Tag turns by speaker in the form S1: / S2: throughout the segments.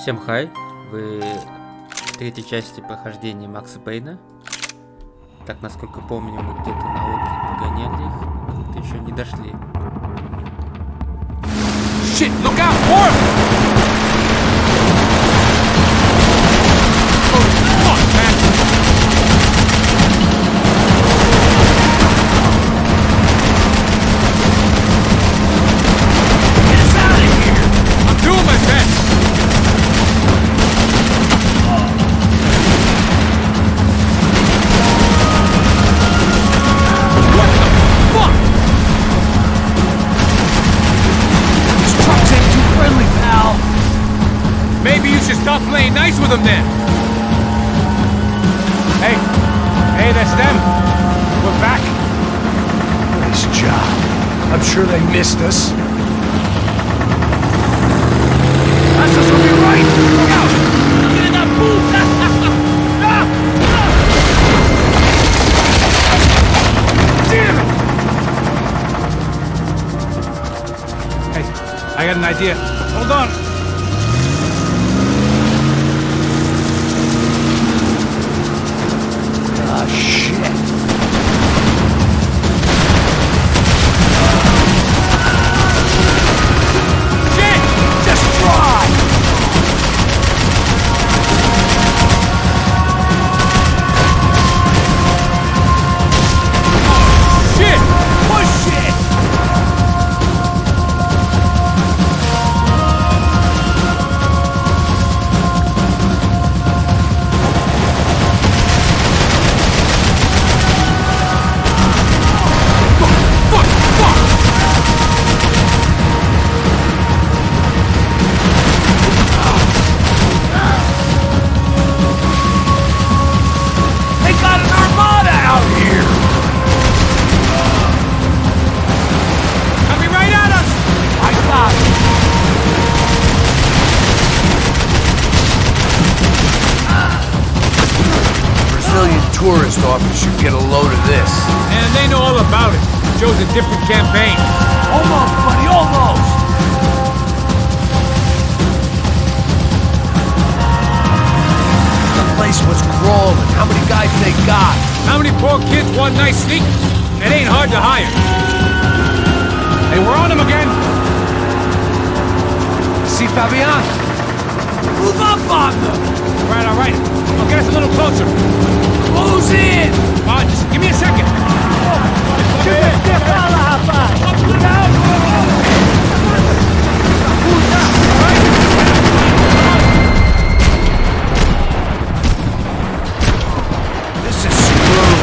S1: Всем хай, вы в третьей части прохождения Макса Пейна. Так, насколько помню, мы где-то на Оке погоняли их, но как-то еще не дошли.
S2: Shit, look out, more! Stop playing nice with them then! Hey, that's them! We're back!
S3: Nice job. I'm sure they missed us. That's us on your right! Look out! Get in that booth! Damn it!
S2: Hey, I got an idea. Hold on!
S3: Tourist office should get a load of this.
S2: And they know all about it. Joe's a different campaign.
S3: Almost, buddy, almost! The place was crawling. How many guys they got?
S2: How many poor kids want nice sneakers? It ain't hard to hire. Hey, we're on them again.
S3: See Fabian? Move up on them!
S2: All right. I'll get us a little closer.
S3: Close in!
S2: Just give me a second.
S3: This is screwed.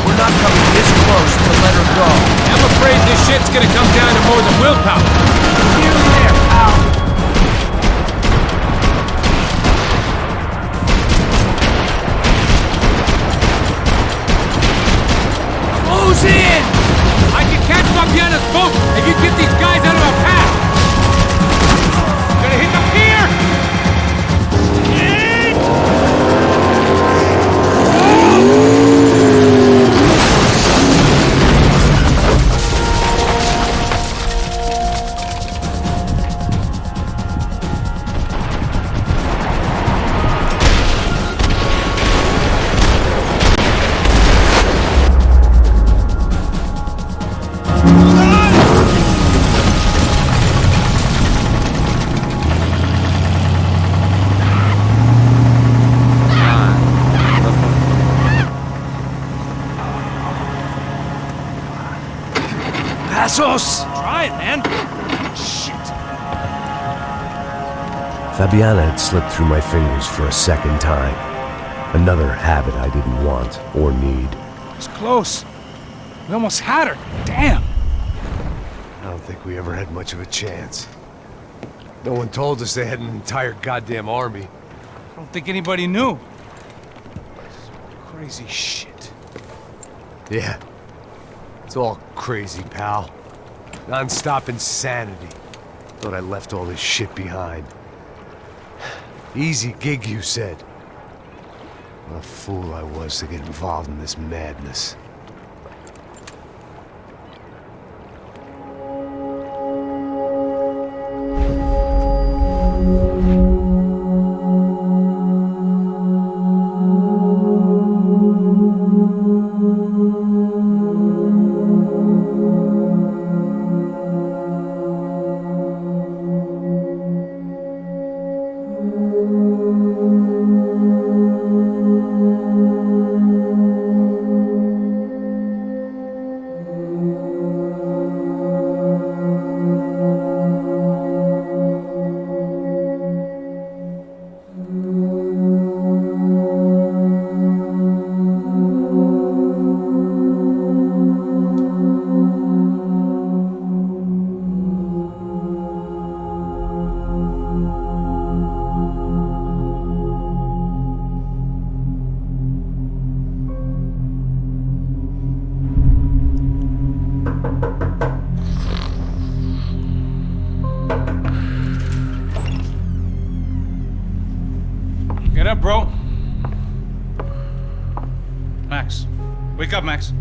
S3: We're not coming this close to let her go.
S2: I'm afraid this shit's gonna come down to more than willpower.
S3: Get in there, pal. Close in!
S2: I can catch Fabiana's boat if you get these guys out of our path! Gonna hit the pier! Try it, man. Shit.
S4: Fabiana had slipped through my fingers for a second time. Another habit I didn't want or need.
S2: It was close. We almost had her. Damn.
S3: I don't think we ever had much of a chance. No one told us they had an entire goddamn army.
S2: I don't think anybody knew. Crazy shit.
S3: Yeah. It's all crazy, pal. Non-stop insanity. Thought I left all this shit behind. Easy gig, you said. What a fool I was to get involved in this madness.
S2: Get up, bro. Max. Wake up, Max.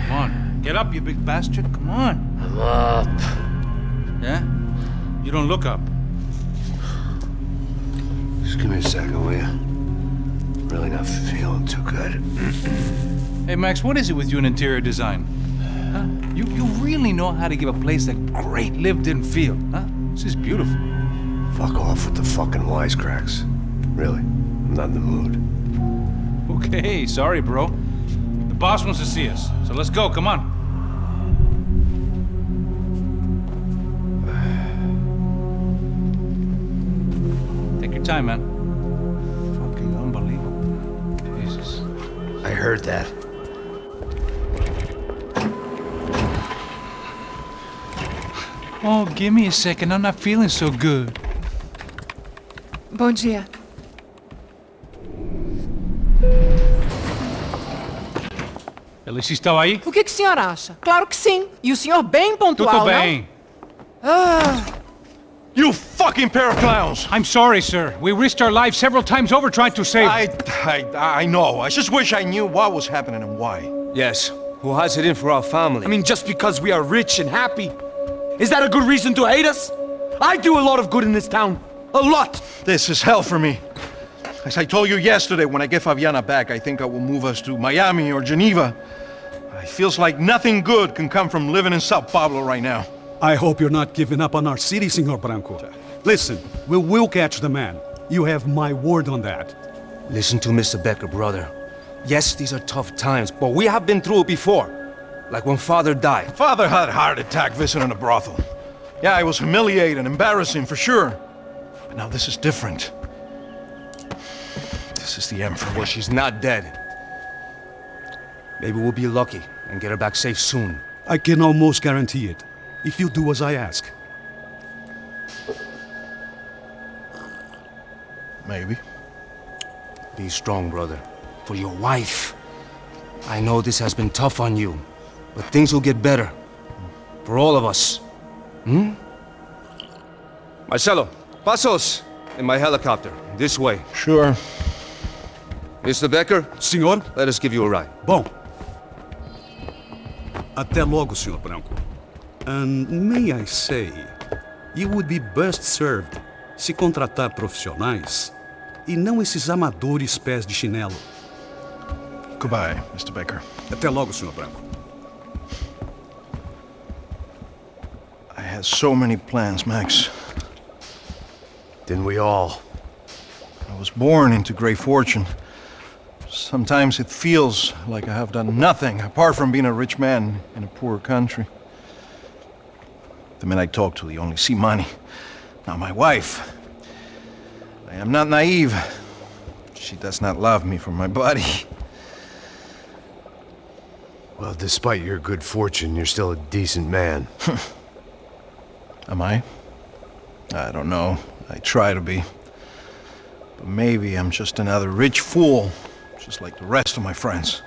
S2: Come on. Get up, you big bastard. Come on.
S3: I'm up.
S2: Yeah? You don't look up.
S3: Just give me a second, will you? Really not feeling too good.
S2: Hey, Max, what is it with you in interior design? Huh? You really know how to give a place a great lived-in feel, huh? This is beautiful.
S3: Fuck off with the fucking wisecracks. Really, I'm not in the mood.
S2: Okay, sorry, bro. The boss wants to see us, so let's go, come on. Take your time, man. Fucking unbelievable. Jesus.
S3: I heard that.
S2: Oh, give me a second, I'm not feeling so good.
S5: Bom dia.
S2: Alice estava aí?
S5: O que o senhor acha? Claro que sim. E o senhor bem pontual,
S2: Tudo bem.
S6: You fucking pair of clowns!
S2: I'm sorry, sir. We risked our lives several times over trying to save...
S6: I know. I just wish I knew what was happening and why.
S7: Yes, who has it in for our family? I mean, just because we are rich and happy, is that a good reason to hate us? I do a lot of good in this town. A lot!
S6: This is hell for me. As I told you yesterday, when I get Fabiana back, I think I will move us to Miami or Geneva. It feels like nothing good can come from living in Sao Paulo right now.
S8: I hope you're not giving up on our city, Senor Branco. Listen, we will catch the man. You have my word on that.
S7: Listen to Mr. Becker, brother. Yes, these are tough times, but we have been through it before. Like when Father died.
S6: Father had a heart attack visiting a brothel. Yeah, it was humiliating, embarrassing, for sure. But now this is different. This is the end for me.
S7: Well, she's not dead. Maybe we'll be lucky and get her back safe soon.
S8: I can almost guarantee it, if you do as I ask.
S6: Maybe.
S7: Be strong, brother. For your wife. I know this has been tough on you, but things will get better. For all of us. Marcelo, pasos in my helicopter. This way.
S6: Sure.
S7: Mr. Becker,
S8: Senhor?
S7: let us give you a ride.
S8: Bom. Até logo, Senhor Branco. And may I say, you would be best served se contratar profissionais e não esses amadores pés de chinelo.
S6: Goodbye, Mr. Becker.
S8: Até logo, Senhor Branco.
S6: I had so many plans, Max.
S3: Didn't we all?
S6: I was born into great fortune. Sometimes it feels like I have done nothing apart from being a rich man in a poor country. The men I talk to, they only see money. Now my wife, I am not naive. She does not love me for my body.
S3: Well, despite your good fortune, you're still a decent man.
S6: Am I? I don't know. I try to be. But maybe I'm just another rich fool, just like the rest of my friends.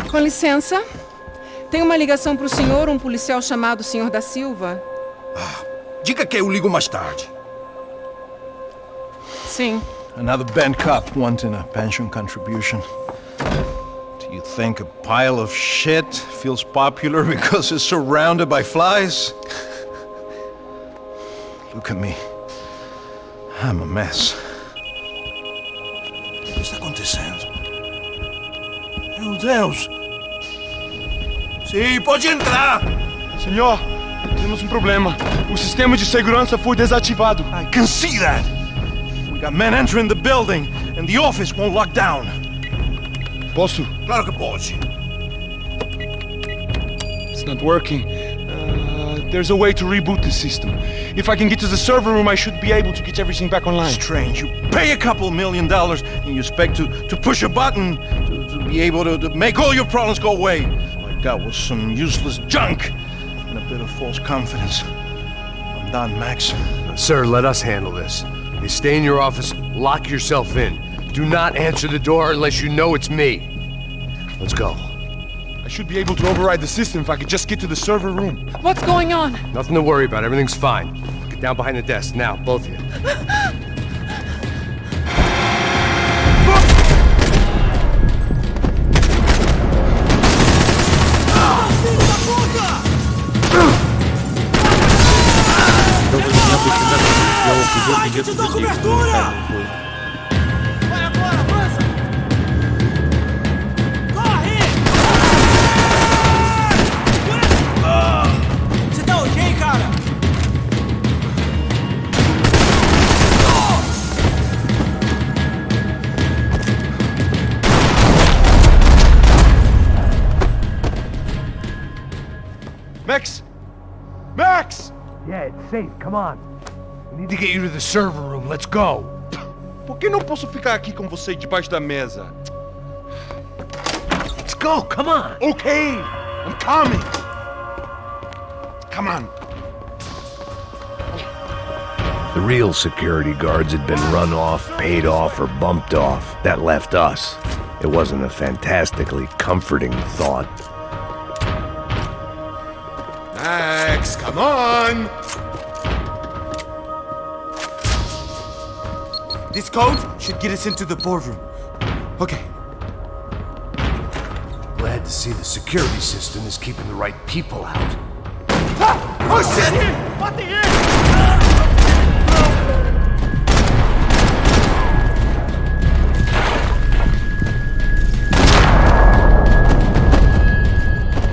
S5: Com licença. Tem uma ligação para o senhor, um policial chamado Senhor da Silva.
S6: Diga que eu ligo mais tarde.
S5: Sim.
S6: Another bent cop wanting a pension contribution. Do you think a pile of shit feels popular because it's surrounded by flies? Look at me. I'm a mess. O que está acontecendo? Meu Deus! Sim, pode entrar!
S9: Senhor, temos um problema. O sistema de segurança foi desativado.
S6: I can see that! We got men entering the building, and the office won't lock down.
S9: Posso?
S6: Claro que pode.
S9: It's not working. There's a way to reboot the system. If I can get to the server room, I should be able to get everything back online.
S6: Strange. You pay a couple $1 million and you expect to push a button to be able to make all your problems go away. All I got was some useless junk and a bit of false confidence. I'm done, Max.
S3: Sir, let us handle this. You stay in your office, lock yourself in. Do not answer the door unless you know it's me. Let's go.
S9: I should be able to override the system if I could just get to the server room.
S5: What's going on?
S3: Nothing to worry about. Everything's fine. Get down behind the desk now, both of you. Max! Max!
S4: Yeah, it's safe. Come on.
S3: We need to get you to the server room. Let's go.
S9: Por que não posso ficar aqui com você debaixo da mesa?
S3: Let's go. Come on.
S9: Okay, I'm coming. Come on.
S4: The real security guards had been run off, paid off, or bumped off. That left us. It wasn't a fantastically comforting thought.
S9: Max, come on.
S7: This code should get us into the boardroom. Okay.
S4: Glad to see the security system is keeping the right people out.
S7: Oh shit! What the heck?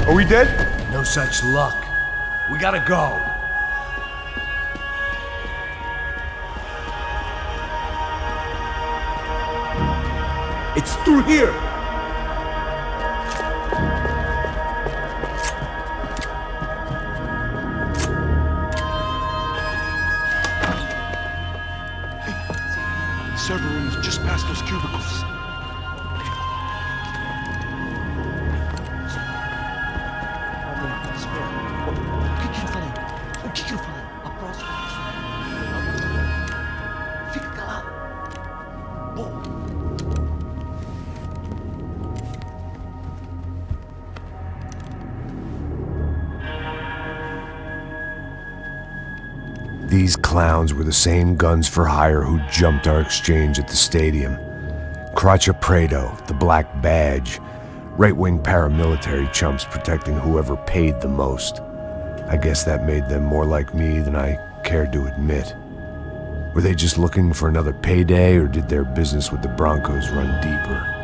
S9: Are we dead?
S4: No such luck. We gotta go.
S7: It's through here!
S9: The server room is just past those cubicles.
S7: O que eu falei? A próxima pessoa. Fica calado. Bom.
S4: These clowns were the same guns for hire who jumped our exchange at the stadium. Prado, the Black Badge, right-wing paramilitary chumps protecting whoever paid the most. I guess that made them more like me than I cared to admit. Were they just looking for another payday, or did their business with the Broncos run deeper?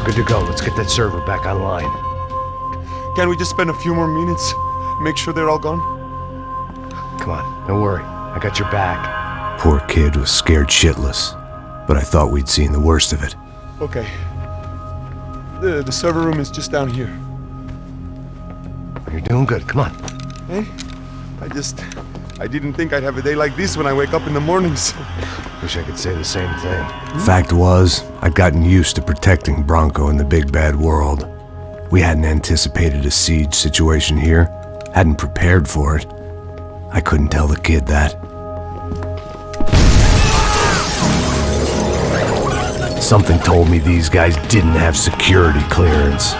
S3: Good to go. Let's get that server back online.
S9: Can we just spend a few more minutes? Make sure they're all gone?
S3: Come on, don't worry. I got your back.
S4: Poor kid was scared shitless, but I thought we'd seen the worst of it.
S9: Okay. The server room is just down here.
S3: You're doing good. Come on.
S9: Hey, I didn't think I'd have a day like this when I wake up in the mornings.
S3: Wish I could say the same thing.
S4: Fact was, I'd gotten used to protecting Bronco in the big bad world. We hadn't anticipated a siege situation here, hadn't prepared for it. I couldn't tell the kid that. Something told me these guys didn't have security clearance.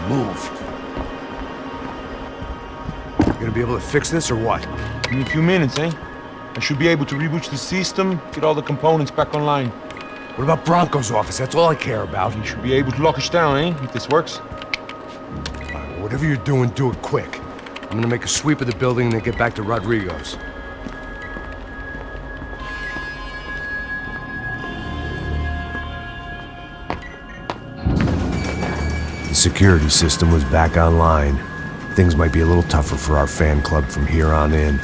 S3: Move. You gonna be able to fix this or what?
S9: In a few minutes, eh? I should be able to reboot the system, get all the components back online.
S3: What about Bronco's office? That's all I care about.
S9: You should be able to lock us down, eh? If this works.
S3: Whatever you're doing, do it quick. I'm gonna make a sweep of the building and then get back to Rodrigo's.
S4: The security system was back online. Things might be a little tougher for our fan club from here on in.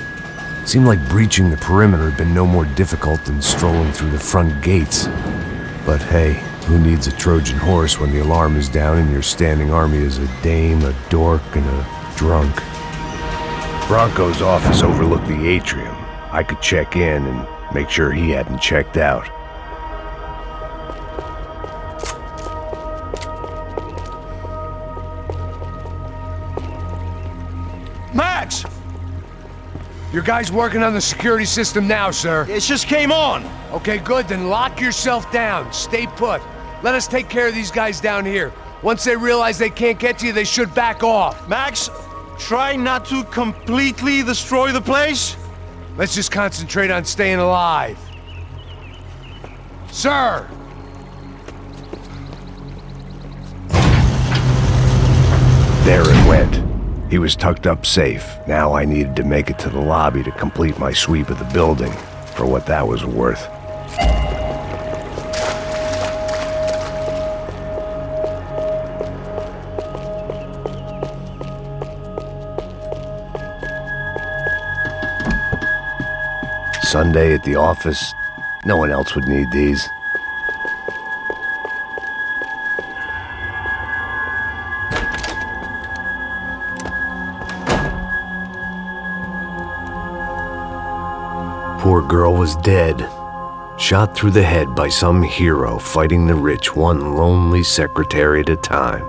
S4: Seemed like breaching the perimeter had been no more difficult than strolling through the front gates. But hey, who needs a Trojan horse when the alarm is down and your standing army is a dame, a dork, and a drunk? Bronco's office overlooked the atrium. I could check in and make sure he hadn't checked out.
S3: Max! Your guy's working on the security system now, sir.
S6: It just came on!
S3: Okay, good, then lock yourself down. Stay put. Let us take care of these guys down here. Once they realize they can't get to you, they should back off.
S6: Max, try not to completely destroy the place.
S3: Let's just concentrate on staying alive. Sir!
S4: There it went. He was tucked up safe. Now I needed to make it to the lobby to complete my sweep of the building, for what that was worth. Sunday at the office. No one else would need these. Poor girl was dead. Shot through the head by some hero fighting the rich one lonely secretary at a time.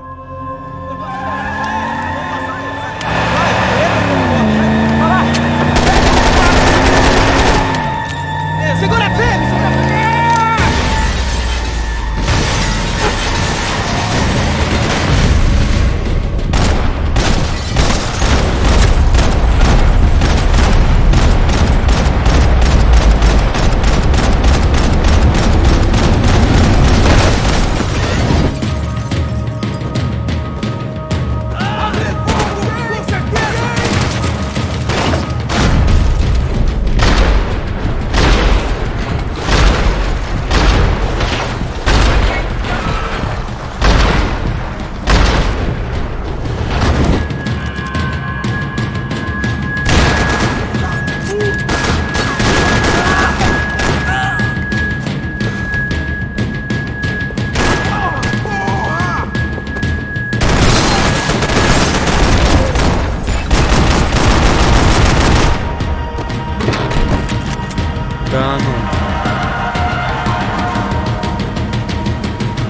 S1: Да ну.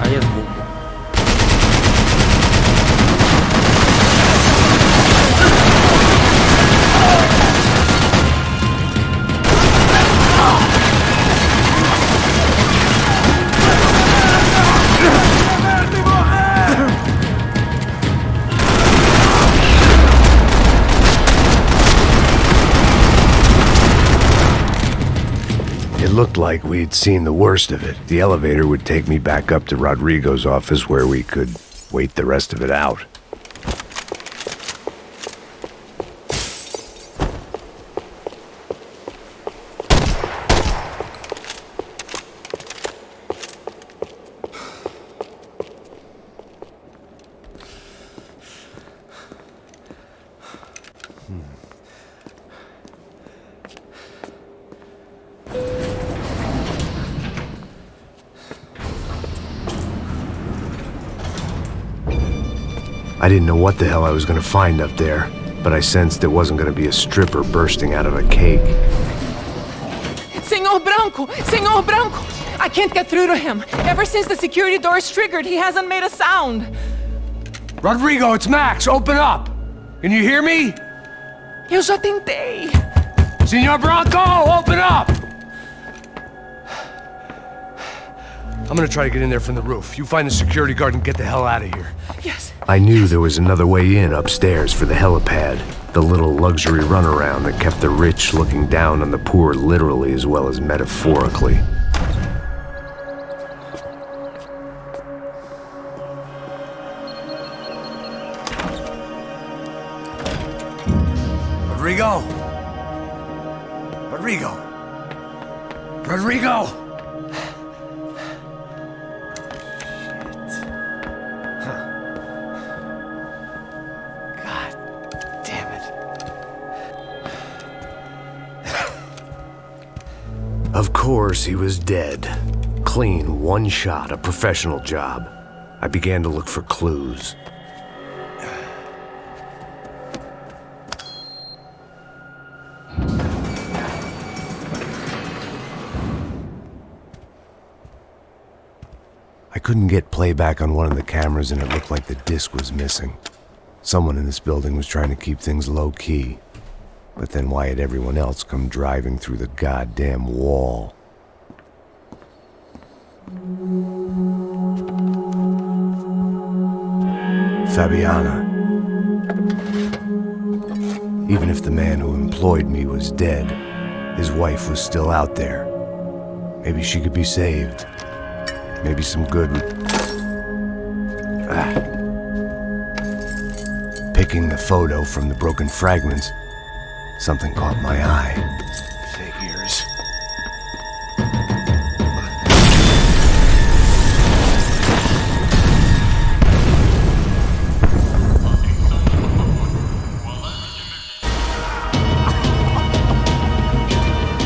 S1: А я сбоку.
S4: It looked like we'd seen the worst of it. The elevator would take me back up to Rodrigo's office where we could wait the rest of it out. I didn't know what the hell I was going to find up there, but I sensed it wasn't going to be a stripper bursting out of a cake.
S5: Senor Branco! Senor Branco! I can't get through to him. Ever since the security door is triggered, he hasn't made a sound.
S3: Rodrigo, it's Max. Open up. Can you hear me?
S5: Eu já tentei.
S3: Senor Branco, open up! I'm gonna try to get in there from the roof. You find the security guard and get the hell out of here.
S5: Yes.
S4: I knew there was another way in upstairs for the helipad, the little luxury runaround that kept the rich looking down on the poor literally as well as metaphorically.
S3: Rodrigo! Rodrigo! Rodrigo!
S4: Of course, he was dead. Clean, one shot, a professional job. I began to look for clues. I couldn't get playback on one of the cameras and it looked like the disc was missing. Someone in this building was trying to keep things low-key. But then why had everyone else come driving through the goddamn wall? Fabiana. Even if the man who employed me was dead, his wife was still out there. Maybe she could be saved. Maybe some good would... Picking the photo from the broken fragments, something caught my eye. Figures.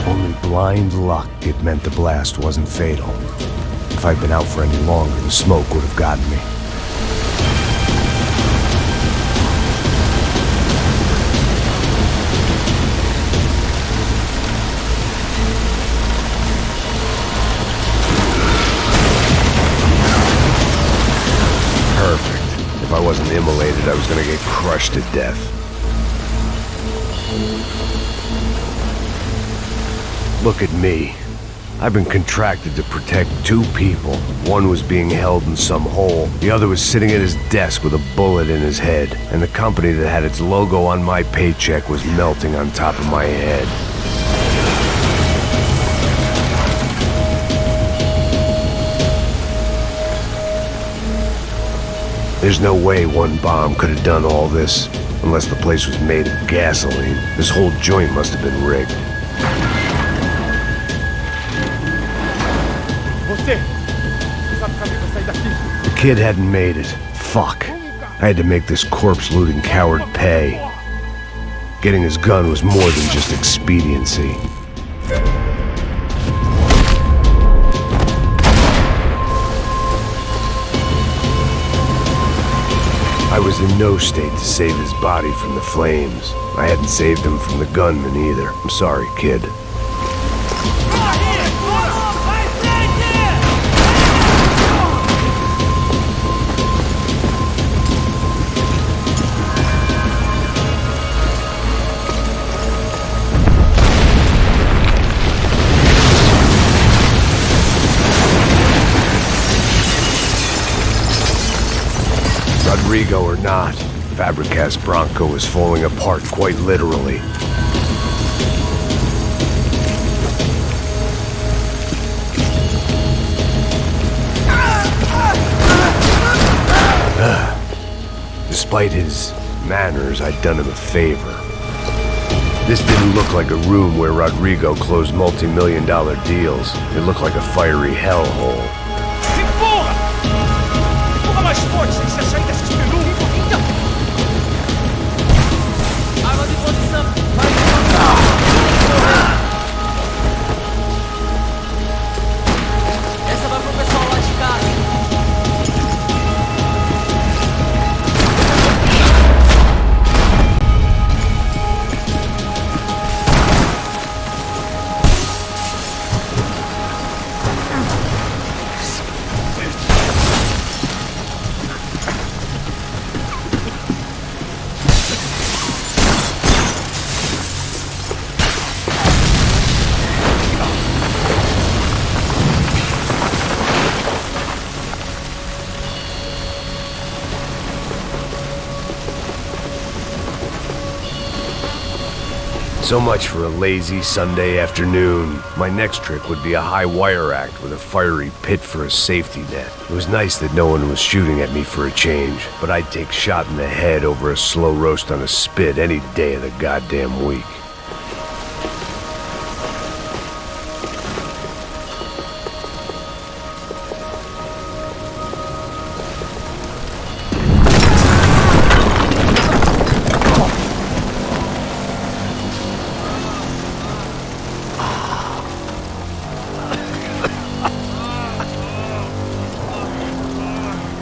S4: Only blind luck it meant the blast wasn't fatal. If I'd been out for any longer, the smoke would have gotten me. Perfect. If I wasn't immolated, I was gonna get crushed to death. Look at me. I've been contracted to protect two people. One was being held in some hole. The other was sitting at his desk with a bullet in his head. And the company that had its logo on my paycheck was melting on top of my head. There's no way one bomb could have done all this, unless the place was made of gasoline. This whole joint must have been rigged. The kid hadn't made it. Fuck. I had to make this corpse-looting coward pay. Getting his gun was more than just expediency. I was in no state to save his body from the flames. I hadn't saved him from the gunman either. I'm sorry, kid. Rodrigo or not, Fabricast Bronco was falling apart quite literally. Despite his manners, I'd done him a favor. This didn't look like a room where Rodrigo closed multi-million-dollar deals. It looked like a fiery hellhole.
S10: Mais forte, sem se sair desses peru. Arma de posição. Essa vai pro pessoal lá de casa.
S4: So much for a lazy Sunday afternoon. My next trick would be a high wire act with a fiery pit for a safety net. It was nice that no one was shooting at me for a change, but I'd take shot in the head over a slow roast on a spit any day of the goddamn week.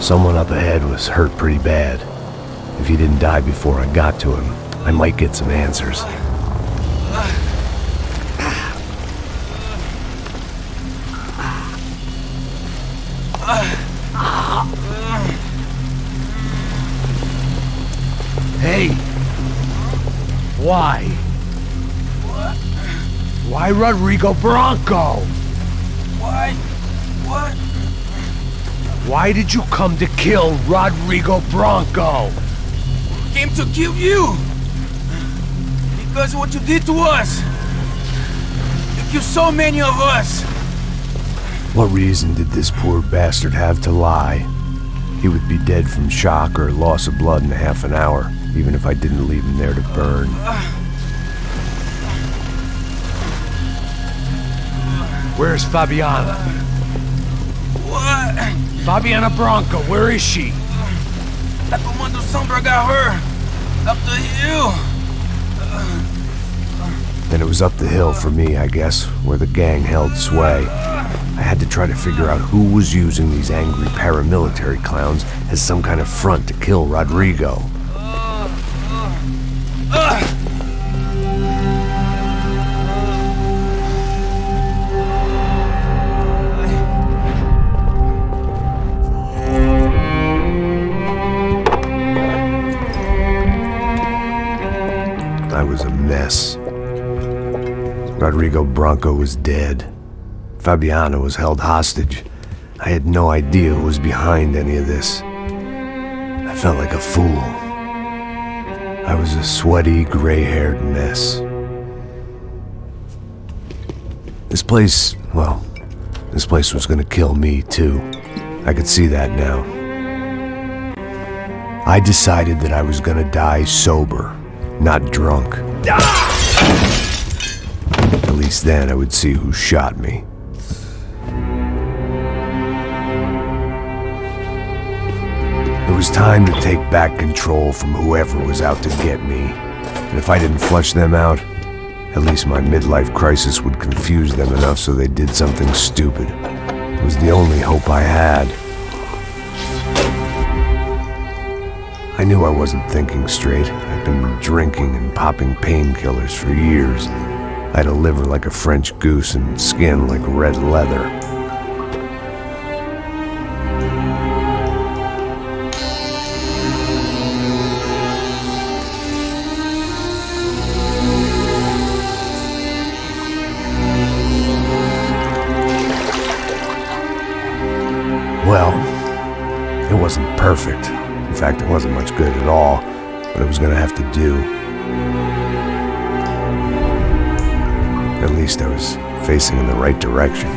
S4: Someone up ahead was hurt pretty bad. If he didn't die before I got to him, I might get some answers.
S3: Hey! Why? Why Rodrigo Bronco?
S10: Why? What?
S3: Why did you come to kill Rodrigo Bronco?
S10: Came to kill you! Because what you did to us! You killed so many of us!
S4: What reason did this poor bastard have to lie? He would be dead from shock or loss of blood in half an hour, even if I didn't leave him there to burn.
S3: Where's Fabiana?
S10: What?
S3: Fabiana Bronco, where is she?
S10: That Comando Sombra got her! Up the hill!
S4: Then it was up the hill for me, I guess, where the gang held sway. I had to try to figure out who was using these angry paramilitary clowns as some kind of front to kill Rodrigo. I was a mess. Rodrigo Bronco was dead. Fabiana was held hostage. I had no idea who was behind any of this. I felt like a fool. I was a sweaty, gray-haired mess. This place was gonna kill me, too. I could see that now. I decided that I was gonna die sober, not drunk. At least then I would see who shot me. It was time to take back control from whoever was out to get me. And if I didn't flush them out, at least my midlife crisis would confuse them enough so they did something stupid. It was the only hope I had. I knew I wasn't thinking straight. I'd been drinking and popping painkillers for years. I had a liver like a French goose and skin like red leather. Well, it wasn't perfect. In fact, it wasn't much good at all, but it was gonna have to do. At least I was facing in the right direction.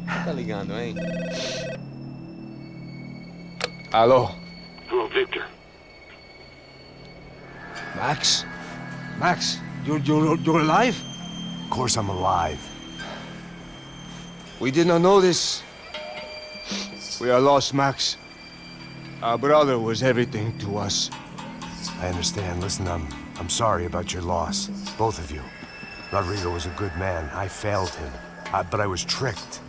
S11: Tá ligando, hein?
S3: Hello.
S9: Hello, Victor.
S3: Max? Max, you're alive?
S4: Of course I'm alive.
S3: We did not know this. We are lost, Max. Our brother was everything to us.
S4: I understand. Listen, I'm sorry about your loss. Both of you. Rodrigo was a good man. I failed him. But I was tricked.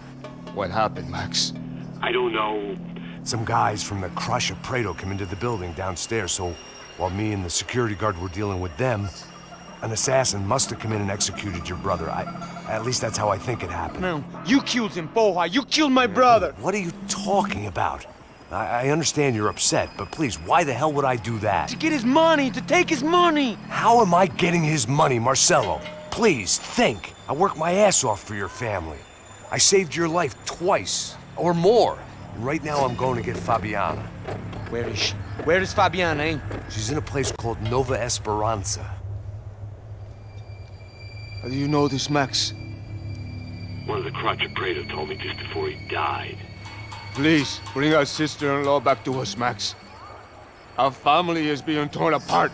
S3: What happened, Max?
S9: I don't know.
S4: Some guys from the Matушkой-Prиродой came into the building downstairs, so while me and the security guard were dealing with them, an assassin must have come in and executed your brother. At least that's how I think it happened.
S9: No, you killed him, Porra. You killed my brother.
S4: What are you talking about? I understand you're upset, but please, why the hell would I do that?
S9: To get his money, to take his money.
S4: How am I getting his money, Marcelo?
S3: Please, think. I worked my ass off for your family. I saved your life twice, or more. And right now I'm going to get Fabiana.
S9: Where is she? Where is Fabiana, eh?
S3: She's in a place called Nova Esperanza.
S9: How do you know this, Max?
S11: One of the Matушkoi-Prиродой told me just before he died.
S9: Please, bring our sister-in-law back to us, Max. Our family is being torn apart.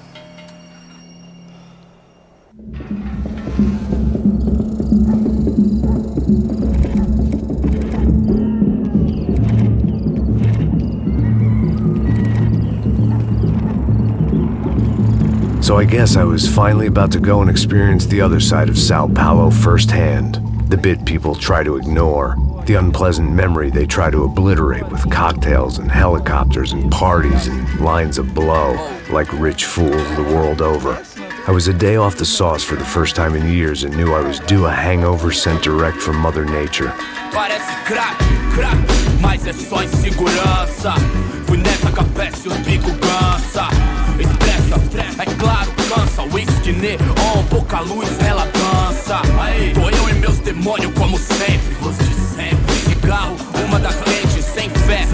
S4: So I guess I was finally about to go and experience the other side of Sao Paulo firsthand. The bit people try to ignore. The unpleasant memory they try to obliterate with cocktails and helicopters and parties and lines of blow, like rich fools the world over. I was a day off the sauce for the first time in years and knew I was due a hangover sent direct from Mother Nature.
S10: Parece crack, crack, mas é só insegurança. Fui nessa capeste, os bico cansa. Expressa, é claro, cansa. Whisky neon, pouca luz, ela dança. Tô eu e meus demônios como sempre. Os de sempre. Cigarro, uma da frente, sem fé.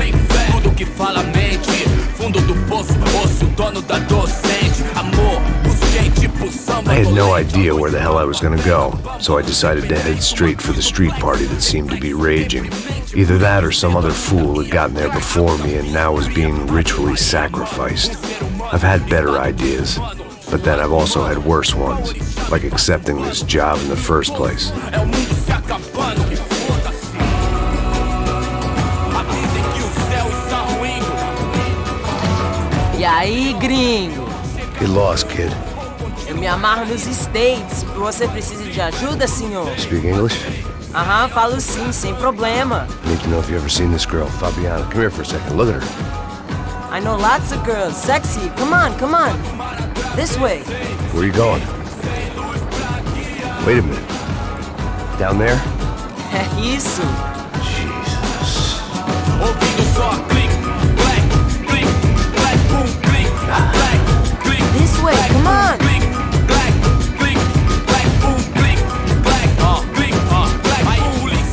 S10: Tudo que fala mente. Fundo do poço, osso, dono da docente. Amor, busquei tipo samba.
S4: I had no idea where the hell I was gonna go, so I decided to head straight for the street party that seemed to be raging. Either that or some other fool had gotten there before me and now was being ritually sacrificed. I've had better ideas, but then I've also had worse ones, like accepting this job in the first place.
S12: E aí, gringo?
S4: Get lost, kid.
S12: Eu me amarro nos States. Você precisa de ajuda, senhor?
S4: Speak English?
S12: Aham, falo sim, sem problema.
S4: Need to know if you ever seen this girl, Fabiana. Come here for a second. Look at her.
S12: I know lots of girls. Sexy. Come on, come on. This way.
S4: Where are you going? Wait a minute. Down there?
S12: É isso.
S4: Jesus.
S12: This way, come on.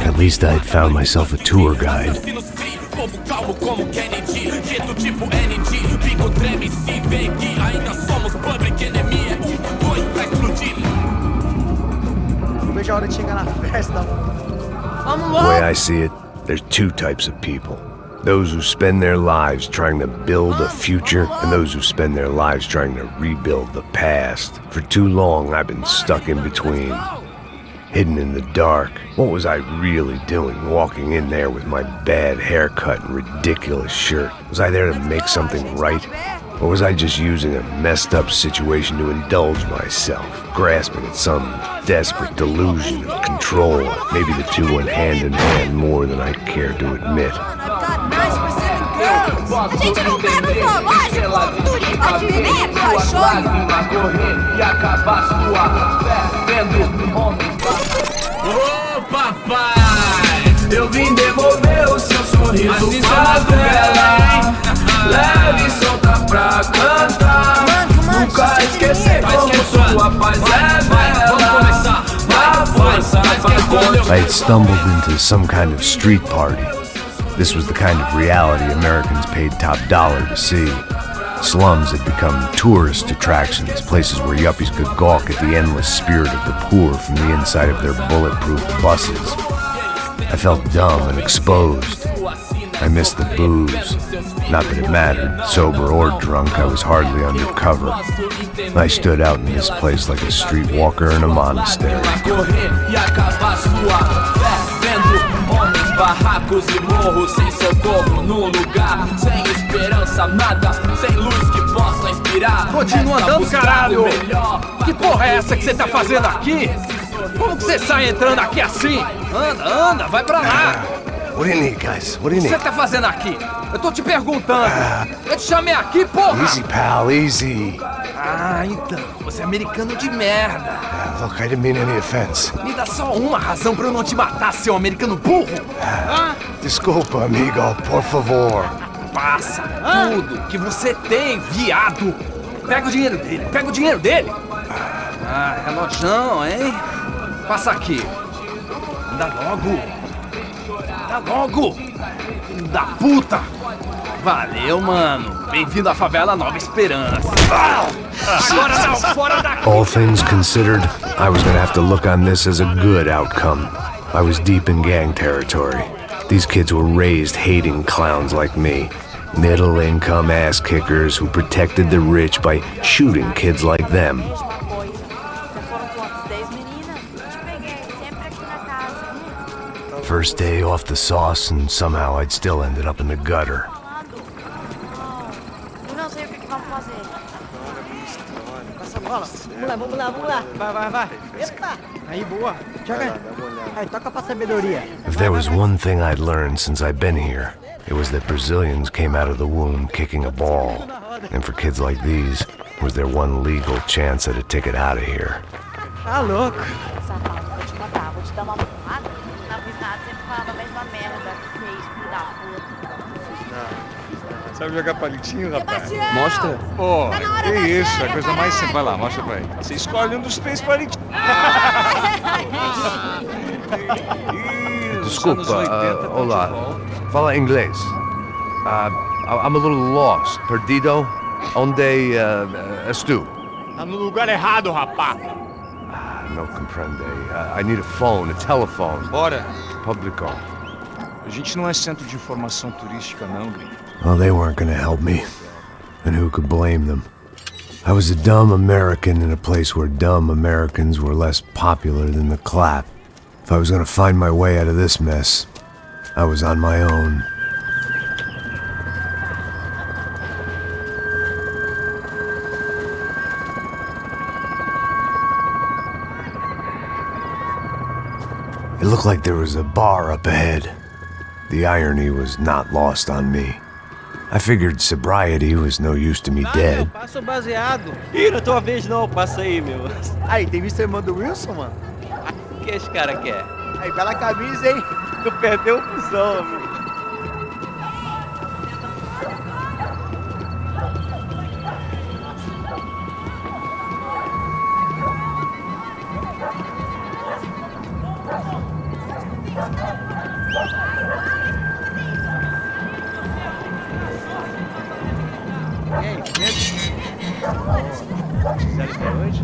S4: At least I'd found myself a tour guide. The way I see it, there's two types of people. Those who spend their lives trying to build a future, and those who spend their lives trying to rebuild the past. For too long, I've been stuck in between. Hidden in the dark. What was I really doing walking in there with my bad haircut and ridiculous shirt? Was I there to make something right? Or was I just using a messed up situation to indulge myself, grasping at some desperate delusion of control? Maybe the two went hand in hand more than I care to admit.
S10: Ô papai, eu vim devolver o seu sorriso favela. Leve e solta pra cantar. Nunca esquecer como sua paz é bela. Na força,
S4: I had stumbled into some kind of street party. This was the kind of reality Americans paid top dollar to see. Slums had become tourist attractions, places where yuppies could gawk at the endless spirit of the poor from the inside of their bulletproof buses. I felt dumb and exposed. I missed the booze. Not that it mattered, sober or drunk, I was hardly undercover. I stood out in this place like a streetwalker in a monastery.
S10: Barracos e morros sem socorro num lugar sem esperança, nada, sem luz que possa inspirar.
S13: Continua andando, caralho! Que porra é essa que você tá fazendo aqui? Como que você sai entrando aqui assim? Anda, anda, vai pra lá!
S4: What do you need, guys? What do you
S13: O que
S4: need?
S13: você tá fazendo aqui? Eu tô te perguntando. Eu te chamei aqui, porra!
S4: Easy, pal, easy.
S13: Ah, então, você é americano de merda.
S4: Look, I didn't mean any offense.
S13: Me dá só uma razão pra eu não te matar, seu americano burro.
S4: Desculpa, amigo, por favor.
S13: Passa tudo que você tem, viado. Pega o dinheiro dele, pega o dinheiro dele. Relojão, hein? Passa aqui. Anda logo. Anda logo. Filho da puta. Valeu, mano. Bem-vindo à favela Nova Esperança. Agora não, fora daqui.
S4: All things considered, I was gonna have to look on this as a good outcome. I was deep in gang territory. These kids were raised hating clowns like me. Middle-income ass-kickers who protected the rich by shooting kids like them. First day off the sauce, and somehow I'd still ended up in the gutter.
S14: Vamos lá. Vai. Epa! Aí, boa. Joga. Aí, toca pra sabedoria.
S4: If there was one thing I'd learned since I've been here, it was that Brazilians came out of the womb kicking a ball. And for kids like these, it was their one legal chance at a ticket out of here.
S14: Tá louco.
S15: Vou te contar, vou te dar uma porrada. Na visada sempre falava a mesma merda. Que é isso, filho da puta.
S9: Sabe jogar palitinho, rapaz?
S2: Mostra.
S9: Pô, que isso, é a coisa mais simples. Vai lá, mostra pra ele. Você escolhe um dos 3 palitinhos.
S3: Desculpa, olá. Fala inglês. I'm a little lost. Perdido? Onde és tu?
S9: Tá no lugar errado, rapá.
S3: No comprende. I need a phone, a telephone.
S9: Bora.
S3: Publico.
S9: A gente não é centro de informação turística, não, gringo.
S4: Well, they weren't gonna help me. And who could blame them? I was a dumb American in a place where dumb Americans were less popular than the clap. If I was gonna find my way out of this mess, I was on my own. It looked like there was a bar up ahead. The irony was not lost on me. I figured sobriety was no use to me dead.
S14: Meu, passa o baseado. Ih, não é tua vez não, passa aí, meu. Aí, tem visto a irmã do Wilson, mano? O que esse cara quer? Aí, bela camisa, hein? Tu perdeu o fusão, amigo.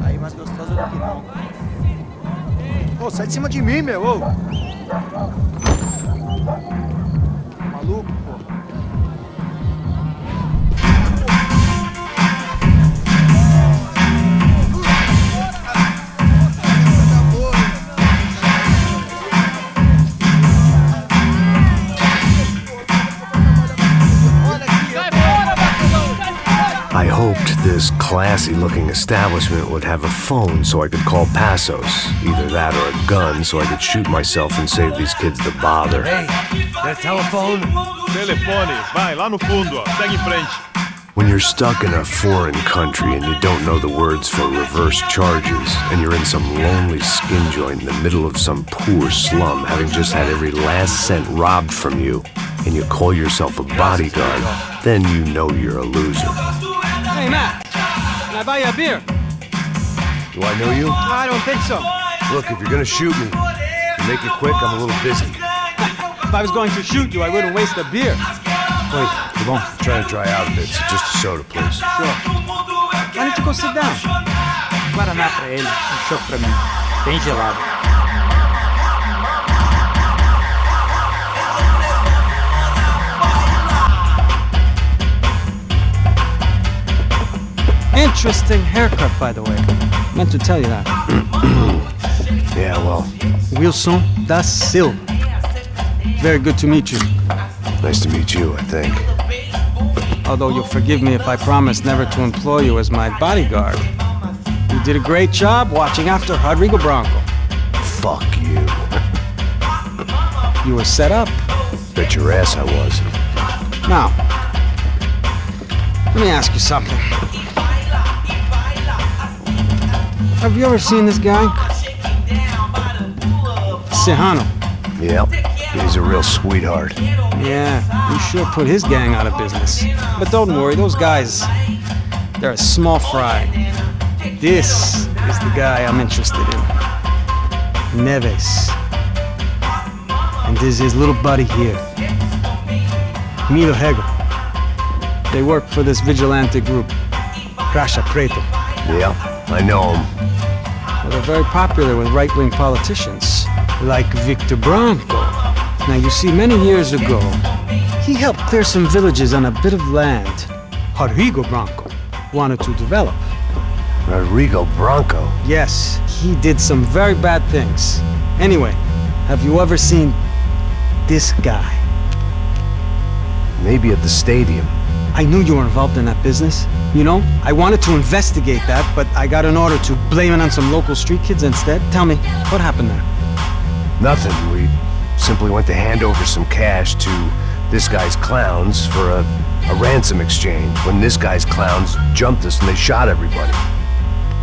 S14: Aí, mais gostosa do que não. Ô, sai de cima de mim, meu, ô! Maluco, pô.
S4: I hoped this classy-looking establishment would have a phone so I could call Passos. Either that or a gun so I could shoot myself and save these kids the bother.
S3: Hey, that telephone?
S9: Telefone, vai, lá no fundo, ó. Segue em frente.
S4: When you're stuck in a foreign country and you don't know the words for reverse charges, and you're in some lonely skin joint in the middle of some poor slum, having just had every last cent robbed from you, and you call yourself a bodyguard, then you know you're a loser.
S14: Hey, Matt, can I buy you a beer?
S3: Do I know you?
S14: I don't think so.
S3: Look, if you're gonna shoot me, make it quick, I'm a little busy.
S14: If I was going to shoot you, I wouldn't waste a beer.
S3: Wait, come on. I'm trying to dry out a bit, so just a soda, please.
S14: Sure. Why don't you go sit down? Guaraná pra ele, choco pra mim. Bem gelado. Interesting haircut, by the way. Meant to tell you that.
S4: Yeah, well,
S14: Wilson da Silva. Very good to meet you.
S4: nice to meet you, I think.
S14: Although you'll forgive me if I promise never to employ you as my bodyguard. You did a great job watching after Rodrigo Branco.
S4: Fuck you.
S14: You were set up.
S4: Bet your ass I was.
S14: Now, let me ask you something. Have you ever seen this guy? Serrano.
S4: Yep, he's a real sweetheart.
S14: Yeah, you sure put his gang out of business. But don't worry, those guys, they're a small fry. This
S16: is the guy I'm interested in. Neves. And there's his little buddy here. Milo Hegel. They work for this vigilante group, Crasha Preto.
S4: Yeah, I know him.
S16: Well, they're very popular with right-wing politicians, like Victor Branco. Now, you see, many years ago, he helped clear some villages on a bit of land Rodrigo Branco wanted to develop.
S4: Rodrigo Branco?
S16: Yes, he did some very bad things. Anyway, have you ever seen this guy?
S4: Maybe at the stadium.
S16: I knew you were involved in that business. You know, I wanted to investigate that, but I got an order to blame it on some local street kids instead. Tell me, what happened there?
S4: Nothing. We simply went to hand over some cash to this guy's clowns for a ransom exchange when this guy's clowns jumped us and they shot everybody.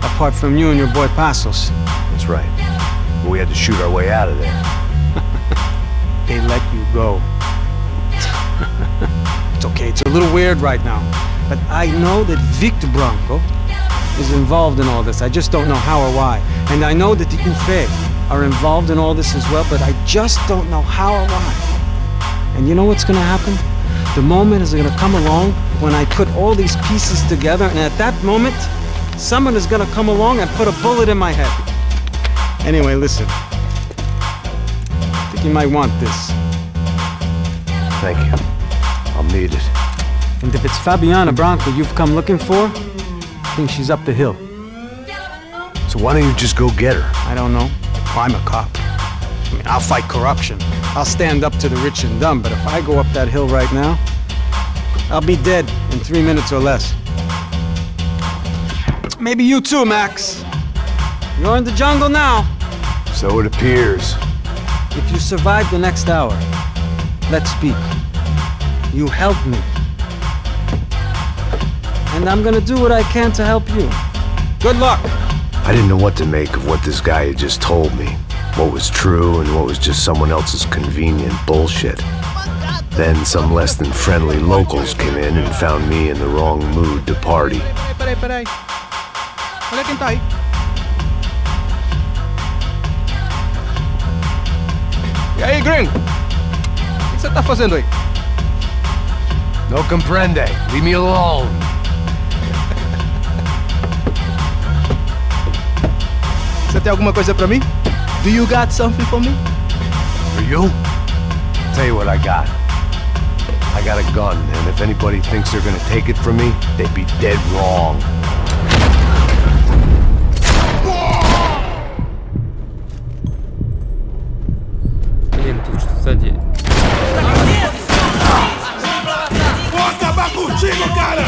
S16: Apart from you and your boy Passos.
S4: That's right. We had to shoot our way out of there.
S16: They let you go. It's okay, it's a little weird right now. But I know that Victor Branco is involved in all this. I just don't know how or why. And I know that the UFE are involved in all this as well, but I just don't know how or why. And you know what's gonna happen? The moment is gonna come along when I put all these pieces together, and at that moment, someone is gonna come along and put a bullet in my head. Anyway, listen. I think you might want this.
S4: Thank you. I'll need it.
S16: And if it's Fabiana Branco you've come looking for, I think she's up the hill.
S4: So why don't you just go get her?
S16: I don't know. I'm a cop. I mean, I'll fight corruption. I'll stand up to the rich and dumb, but if I go up that hill right now, I'll be dead in 3 minutes or less. Maybe you too, Max. You're in the jungle now.
S4: So it appears.
S16: If you survive the next hour, let's speak. You helped me. And I'm gonna do what I can to help you. Good luck!
S4: I didn't know what to make of what this guy had just told me. What was true and what was just someone else's convenient bullshit. Then some less than friendly locals came in and found me in the wrong mood to party.
S17: Peraí. Olha quem tá aí. E aí, gringo? O que você tá fazendo aí?
S4: No comprende. Leave me alone.
S17: Você tem alguma coisa pra mim? Do you got something for me?
S4: For you? Tell you what I got. I got a gun, and if anybody thinks they're gonna take it from me, they'd be dead wrong.
S1: Блин, тут что сзади?
S10: Vou acabar contigo, cara!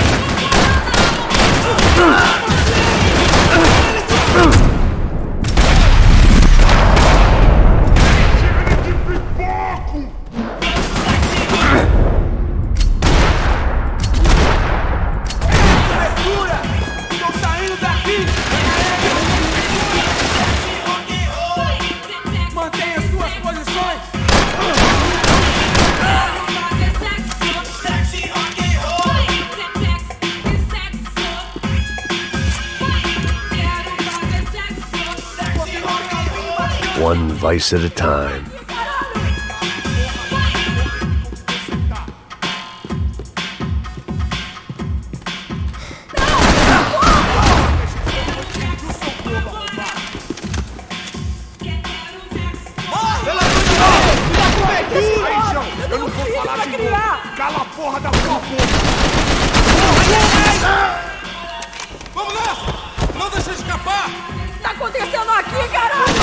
S4: One vice at a time.
S10: Eu não vou falar de novo. Cala a porra da sua boca. Vamos nessa! Não deixa escapar!
S5: O que tá acontecendo aqui, caralho?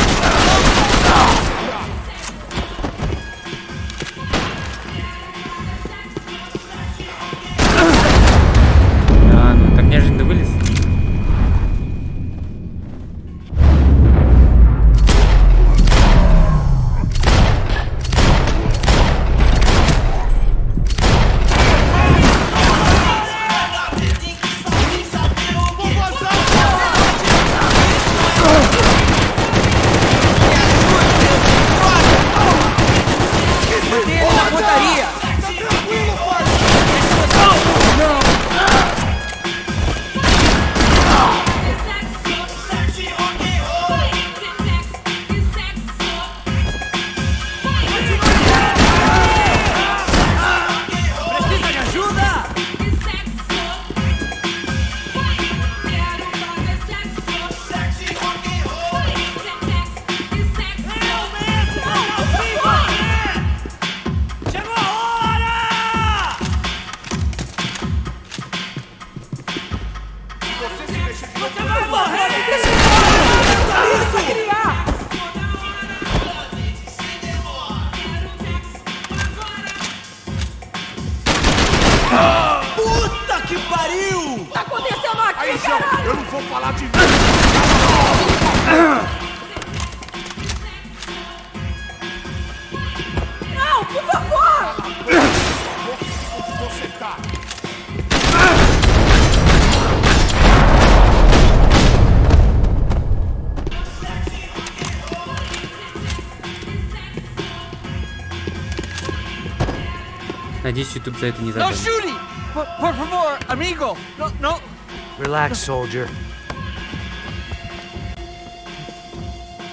S1: А, ну так неожиданно вылез. Надеюсь, YouTube за это не
S13: No
S1: забанит.
S13: shooting! Por favor, amigo! No.
S3: Relax, soldier.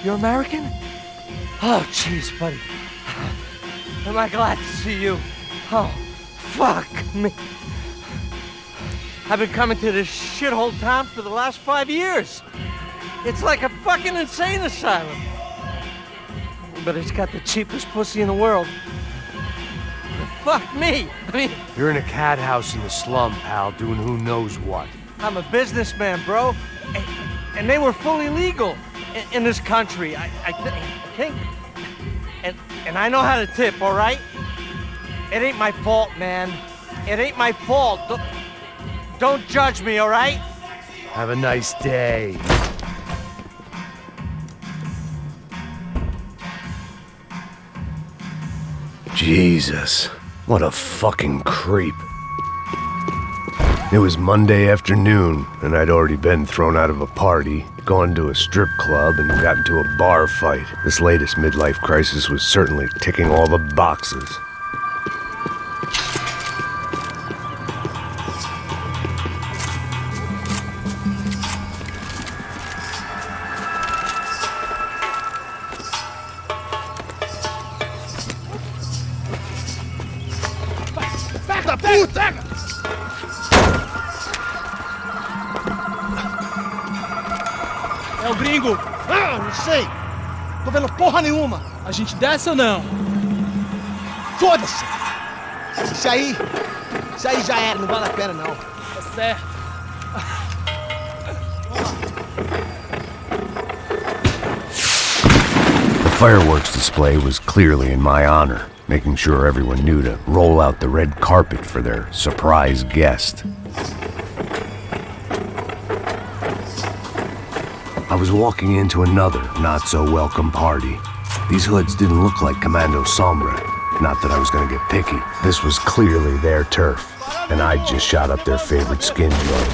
S13: You're American? Oh, jeez, buddy. Am I glad to see you? Oh, fuck me. I've been coming to this shithole town for the last 5 years. It's like a fucking insane asylum. But it's got the cheapest pussy in the world. Fuck me! I mean,
S3: You're in a cat house in the slum, pal, doing who knows what.
S13: I'm a businessman, bro. And they were fully legal in this country, I think. And I know how to tip, all right? It ain't my fault, man. It ain't my fault. Don't judge me, all right?
S3: Have a nice day. Jesus, what a fucking creep. It was Monday afternoon, and I'd already been thrown out of a party, gone to a strip club, and got into a bar fight. This latest midlife crisis was certainly ticking all the boxes.
S17: Da puta! É o gringo! Ah, não sei! Tô vendo porra nenhuma! A gente desce ou não? Foda-se! Isso aí já era, não vale a pena não. Tá certo.
S4: The fireworks display was clearly in my honor, making sure everyone knew to roll out the red carpet for their surprise guest. I was walking into another not-so-welcome party. These hoods didn't look like Commando Sombra. Not that I was gonna get picky. This was clearly their turf, and I just shot up their favorite skin joint.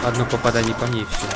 S1: Одно попадание по мне и все.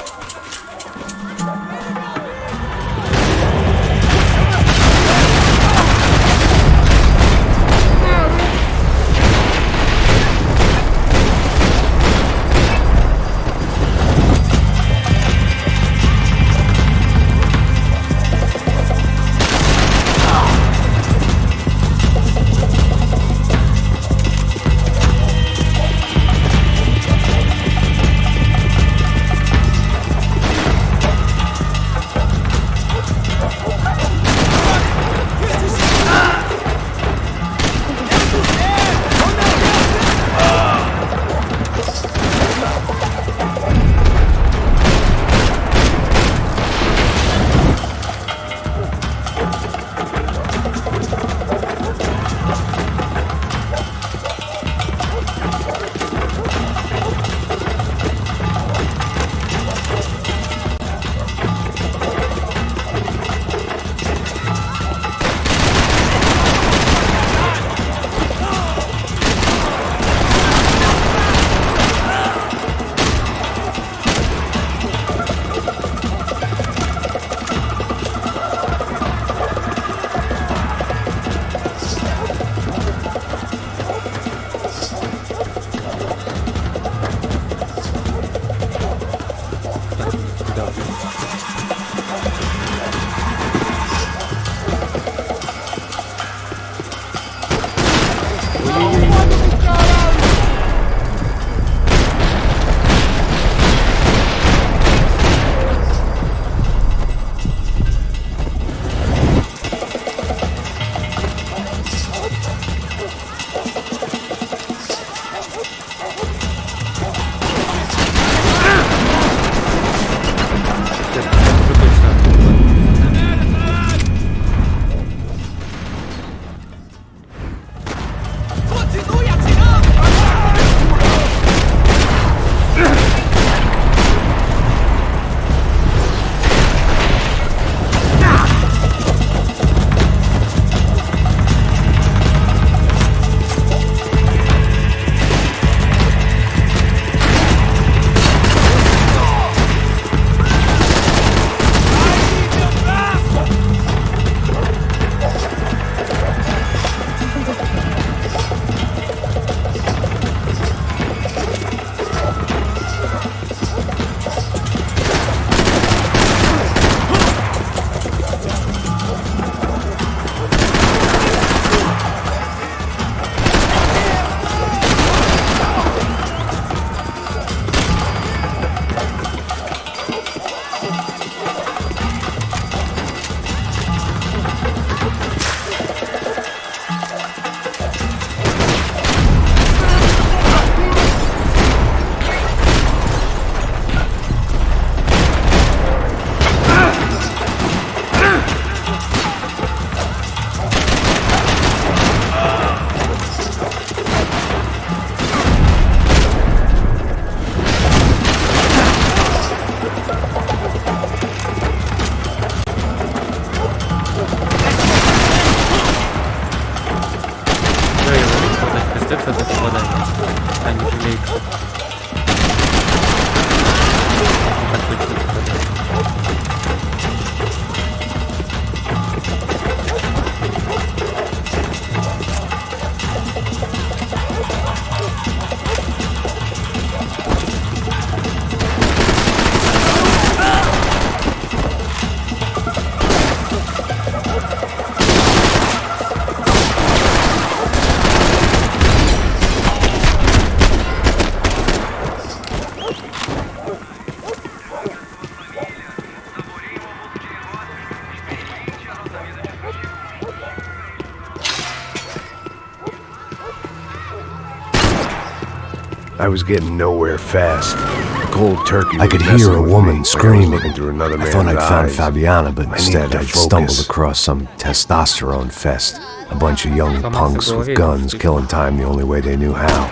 S3: I was getting nowhere fast. The cold turkey
S4: I could
S3: was messing
S4: hear a
S3: with
S4: woman
S3: me,
S4: screaming.
S3: looking through another
S4: I thought
S3: man's
S4: I'd found
S3: eyes.
S4: Fabiana, but
S3: I
S4: instead
S3: needed to
S4: I'd stumbled
S3: focus.
S4: across some testosterone fest. A bunch of young punks with guns killing time the only way they knew how.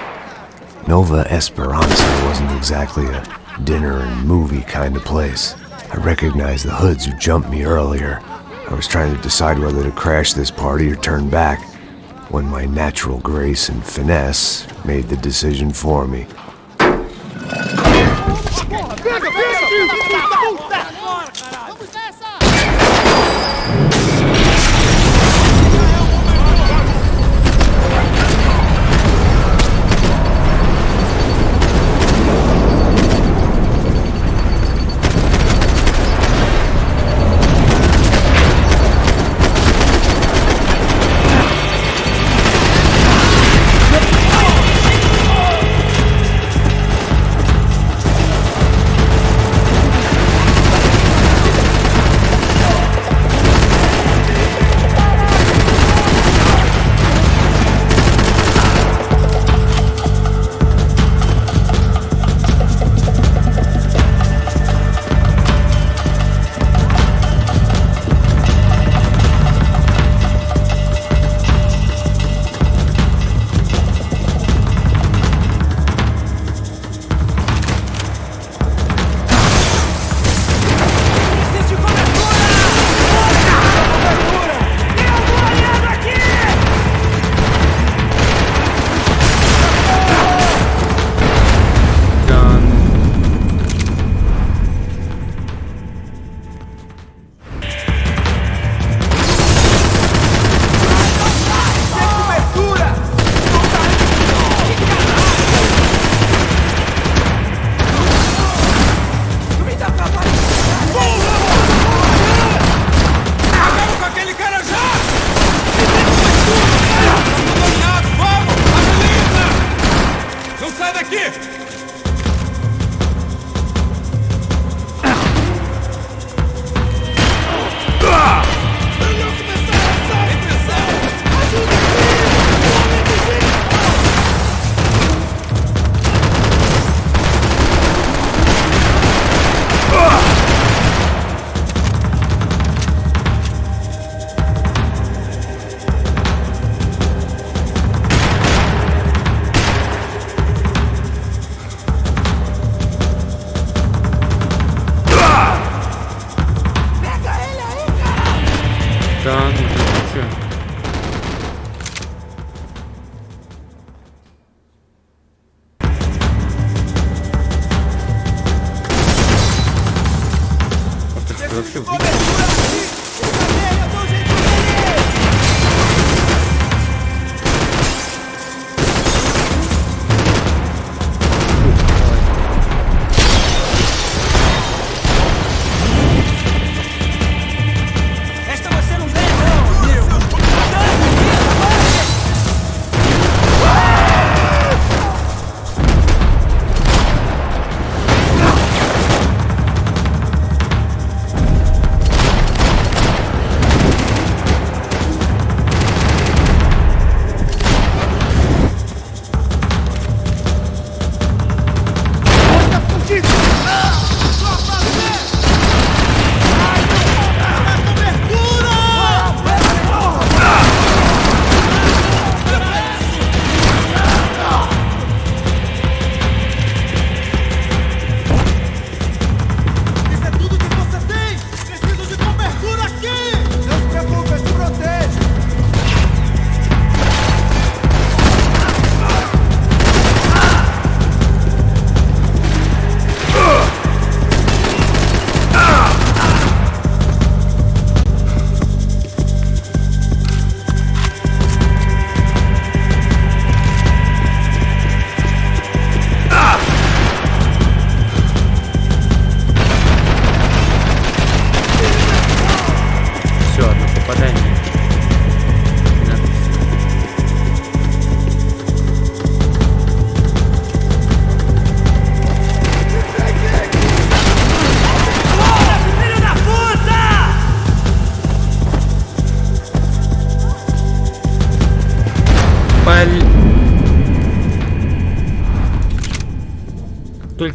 S4: Nova Esperanza wasn't exactly a dinner and movie kind of place. I recognized the hoods who jumped me earlier. I was trying to decide whether to crash this party or turn back, when my natural grace and finesse made the decision for me.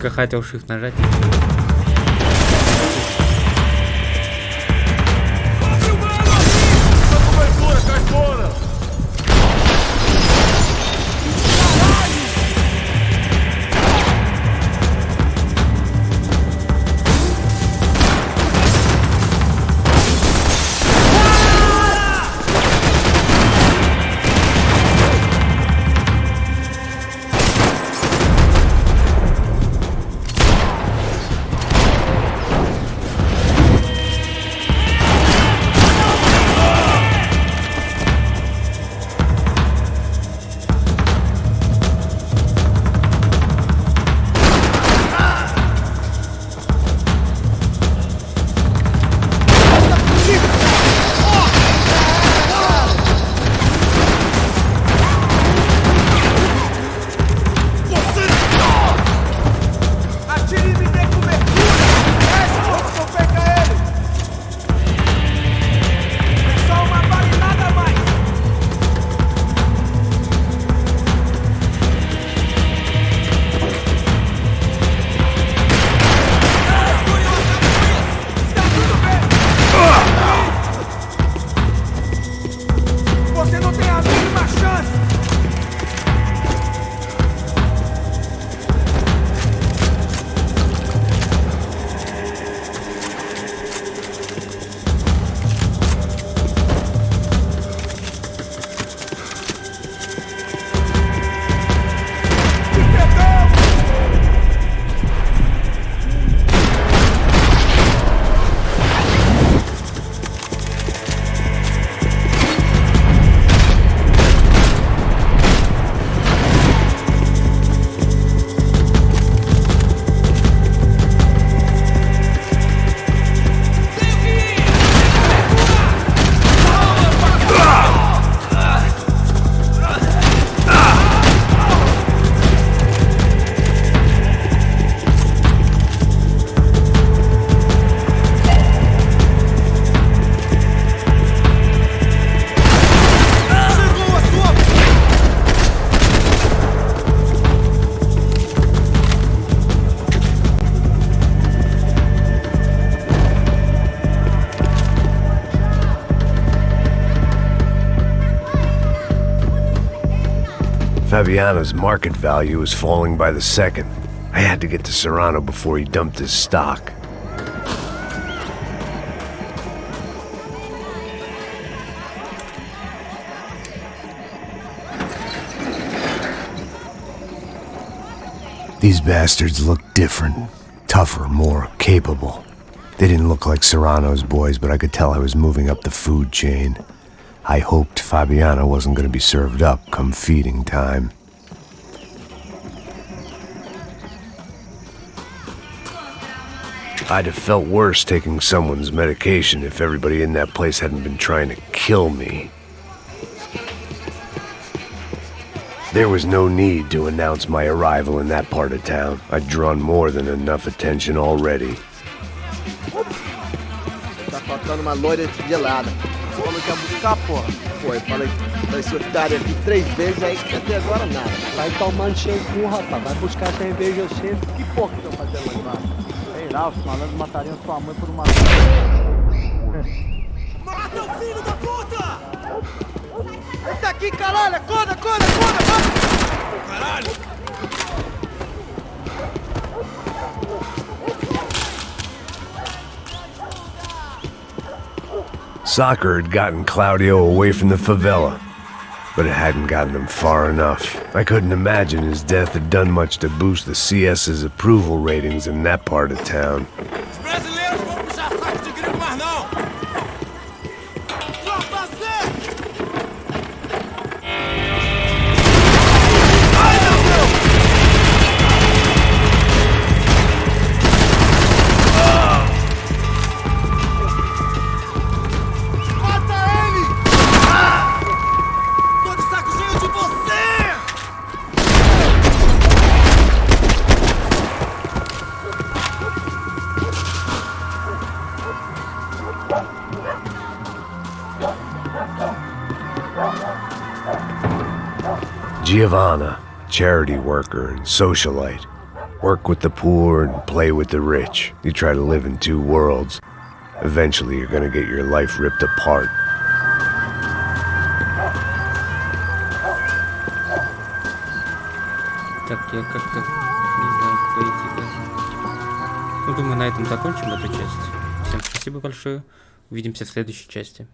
S1: только хотел shift нажать.
S3: Fabiana's market value was falling by the second. I had to get to Serrano before he dumped his stock. These bastards looked different, tougher, more capable. They didn't look like Serrano's boys, but I could tell I was moving up the food chain. I hoped Fabiana wasn't going to be served up come feeding time. I'd have felt worse taking someone's medication if everybody in that place hadn't been trying to kill me. There was no need to announce my arrival in that part of town. I'd drawn more than enough attention already.
S17: Tá faltando uma loira gelada. Você falou que ia buscar, porra. Foi, falei esse otário aqui 3 vezes, aí até agora nada.
S16: Vai tomando seu cu, rapaz. Vai buscar cerveja sempre.
S17: Que porra que estão fazendo lá embaixo?
S16: Sei lá, os malandros matariam sua mãe por uma...
S17: Mata o filho da puta! Ele tá aqui, caralho! Acorda, acorda, acorda! Caralho!
S3: Soccer had gotten Claudio away from the favela, but it hadn't gotten him far enough. I couldn't imagine his death had done much to boost the CS's approval ratings in that part of town. Giovanna, charity worker and socialite. Work with the poor and play with the rich. You try to live in two worlds. Eventually you're gonna get your life ripped apart.
S1: Так, я как-то не знаю, куда идти даже. Ну, думаю, на этом закончим эту часть. Всем спасибо большое. Увидимся в следующей части.